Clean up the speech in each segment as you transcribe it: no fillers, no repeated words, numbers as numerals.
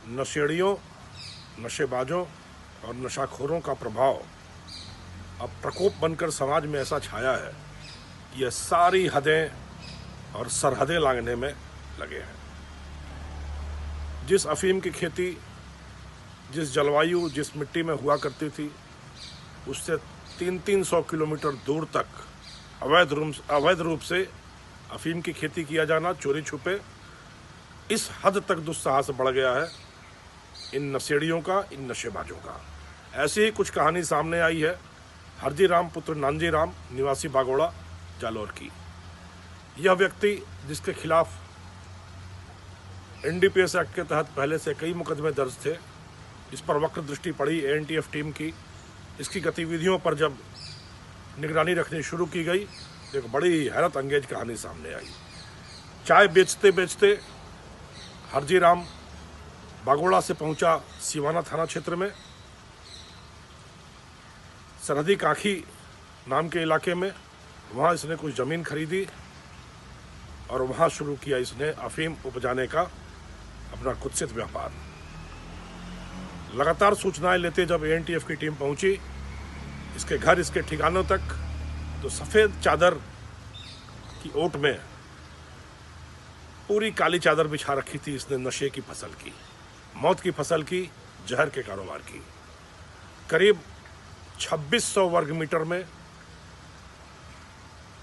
नशेड़ियों, नशेबाजों और नशाखोरों का प्रभाव अब प्रकोप बनकर समाज में ऐसा छाया है कि यह सारी हदें और सरहदें लांघने में लगे हैं। जिस अफीम की खेती जिस जलवायु, जिस मिट्टी में हुआ करती थी, उससे 300-300 किलोमीटर दूर तक अवैध रूप से अफीम की खेती किया जाना, चोरी छुपे, इस हद तक दुस्साहस बढ़ गया है इन नशेड़ियों का, इन नशेबाजों का। ऐसी ही कुछ कहानी सामने आई है हरजी राम पुत्र नानजी राम, निवासी बागोड़ा, जालौर की। यह व्यक्ति, जिसके खिलाफ NDPS एक्ट के तहत पहले से कई मुकदमे दर्ज थे, इस पर वक्र दृष्टि पड़ी ANTF टीम की। इसकी गतिविधियों पर जब निगरानी रखनी शुरू की गई तो एक बड़ी हैरत अंगेज कहानी सामने आई। चाय बेचते बेचते हरजी राम बागोड़ा से पहुंचा सिवाना थाना क्षेत्र में, सरहदी काखी नाम के इलाके में। वहाँ इसने कुछ ज़मीन खरीदी और वहाँ शुरू किया इसने अफीम उपजाने का अपना कुत्सित व्यापार। लगातार सूचनाएं लेते जब ANTF की टीम पहुंची इसके घर, इसके ठिकानों तक, तो सफ़ेद चादर की ओट में पूरी काली चादर बिछा रखी थी इसने नशे की फसल की, मौत की फसल की, जहर के कारोबार की। करीब 2600 वर्ग मीटर में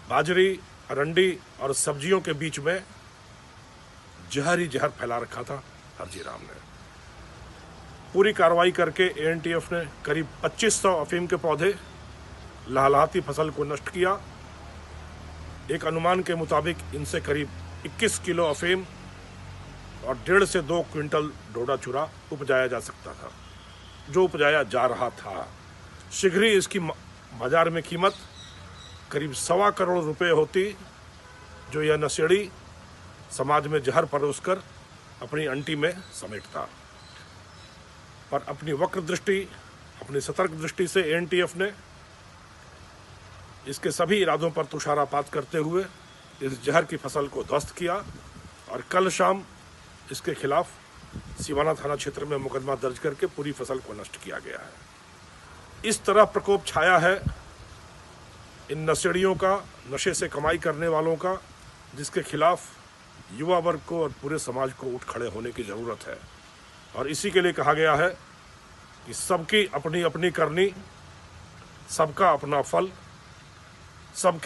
बाजरी, अरंडी और सब्जियों के बीच में जहर ही जहर फैला रखा था हरजी राम ने। पूरी कार्रवाई करके ANTF ने करीब 2500 अफीम के पौधे, लहलहाती फसल को नष्ट किया। एक अनुमान के मुताबिक इनसे करीब 21 किलो अफीम और 1.5 से 2 क्विंटल डोडा चूरा उपजाया जा सकता था, जो उपजाया जा रहा था। शीघ्र ही इसकी बाजार में कीमत करीब 1.25 करोड़ रुपए होती, जो यह नशेड़ी समाज में जहर परोसकर अपनी अंटी में समेटता। पर अपनी वक्र दृष्टि, अपनी सतर्क दृष्टि से ANTF ने इसके सभी इरादों पर तुषारापात करते हुए इस जहर की फसल को ध्वस्त किया और कल शाम इसके खिलाफ सिवाना थाना क्षेत्र में मुकदमा दर्ज करके पूरी फसल को नष्ट किया गया है। इस तरह प्रकोप छाया है इन नशेड़ियों का, नशे से कमाई करने वालों का, जिसके खिलाफ युवा वर्ग को और पूरे समाज को उठ खड़े होने की ज़रूरत है। और इसी के लिए कहा गया है कि सबकी अपनी अपनी करनी, सबका अपना फल, सबके